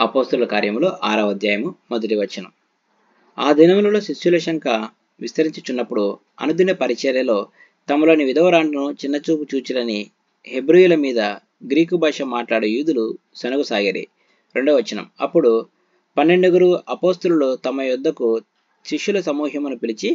అపోస్తుల కార్యములు 6వ అధ్యాయము 1వ వచనం. ఆ దినములలో శిష్యుల శంక విస్తరించుచున్నప్పుడు అనుదిన పరిచర్యలో తమలోని విధవరాండ్రును చిన్నచూపు చూచిరని హెబ్రీయుల మీద గ్రీకు భాష మాట్లాడు యూదులు సనగసాగిరి. 2వ వచనం. అప్పుడు 12 అపోస్తులు తమ యొద్దకు శిష్యుల సమూహమును పిలిచి,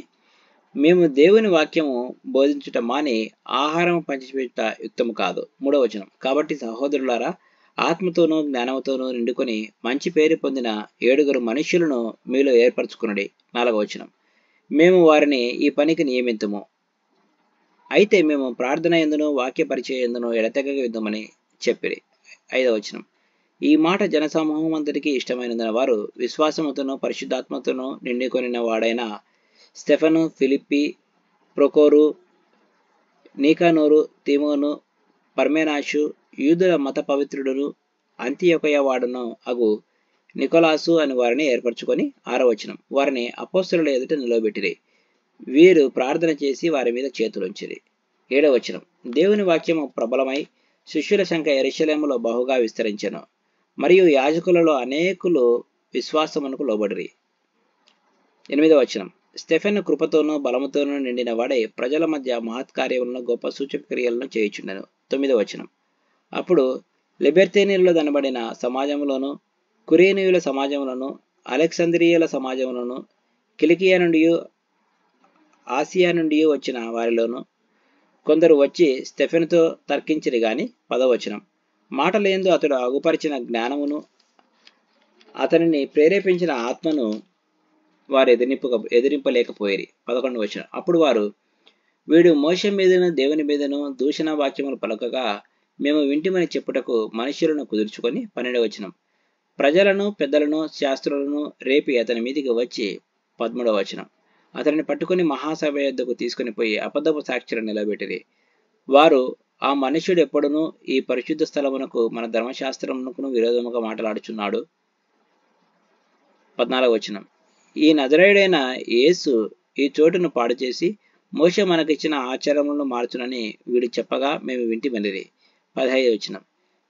మేము దేవుని వాక్యము బోధించుట మాని ఆహారం పంచిపెట్టుట యుక్తము కాదు. 3వ వచనం. కాబట్టి సహోదరులారా, ఆత్మతోనూ జ్ఞానముతోనూ నిండుకొని మంచి పేరు పొందిన 7 మనుష్యులను మీలో ఏర్పరచుకునుడి. 4వ వచనం. మేము వారిని ఈ పనికి నియమింతుము. అయితే మేము ప్రార్థన ఎందును వాక్య పరిచయ ఎందును ఎడతెగక యుద్ధమని చెప్పిరి. 5వ వచనం. ఈ మాట జనసమూహమంతటికి ఇష్టమైనందున వారు విశ్వాసముతోనూ పరిశుద్ధాత్మతోనూ నిండుకొనిన వాడైన స్టెఫను, ఫిలిప్పి, ప్రొకోరు, నీకానోరు, తిమోను, పర్మెనాషు, యూదుల మత పవిత్రుడును అంతియొకయ వాడును అగు నికోలాసు అని వారిని ఏర్పరచుకొని 6వ వచనం. వారిని అపోస్తలుల ఎదుట నిలవబెట్టిరి. వీరు ప్రార్థన చేసి వారి మీద చేతులుంచిరి. 7వ వచనం. దేవుని వాక్యము ప్రబలమై శిష్యుల సంఖ్య యెరూషలేములో బహుగా విస్తరించెను. మరియు యాజకులలో అనేకులు విశ్వాసమునకు లోబడిరి. 8వ వచనం. స్టెఫెను కృపతోనూ బలముతోనూ నిండిన వాడై ప్రజల మధ్య మహత్కార్యములను గొప్ప సూచక క్రియలను చేయుచుండెను. 9వ వచనం. అప్పుడు లిబెర్తేనీయులలో దనబడిన సమాజములోను, కురేనీయుల సమాజములను, అలెగ్జంద్రియుల సమాజములను, కిలికియా నుండి ఆసియా నుండి వచ్చిన వారిలోను కొందరు వచ్చి స్టెఫెనుతో తర్కించిరి గాని 10వ వచనం. మాటలందు అతడు అగుపరిచిన జ్ఞానమును అతనిని ప్రేరేపించిన ఆత్మను వారు ఎదిరింపలేకపోయిరి. 11వ వచనం. అప్పుడు వారు, వీడు మోషే మీదను దేవుని మీదను దూషణ వాక్యములు పలకగా మేము వింటిమని చెప్పుటకు మనుష్యులను కుదుర్చుకొని 12వ వచనం. ప్రజలను పెద్దలను శాస్త్రులను రేపి అతని మీదికి వచ్చి 13వ వచనం. అతనిని పట్టుకుని మహాసభ యొద్దకు తీసుకుని పోయి అబద్ధపు సాక్షులను నిలబెట్టిరి. వారు, ఆ మనుష్యుడు ఎప్పుడునూ ఈ పరిశుద్ధ స్థలమునకు మన ధర్మశాస్త్రమునకు విరోధముగా మాట్లాడుచున్నాడు. 14వ వచనం. ఈ నజరేయుడైన యేసు ఈ చోటును పాడు చేసి మోషే మనకిచ్చిన ఆచారములను మార్చునని వీడు చెప్పగా మేము వింటిమనిరి. 15వ వచనం.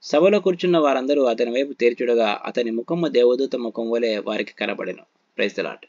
సభలో కూర్చున్న వారందరూ అతని వైపు తేర్చుడగా అతని ముఖము దేవదూత ముఖం వలె వారికి కనబడెను. Praise the lord.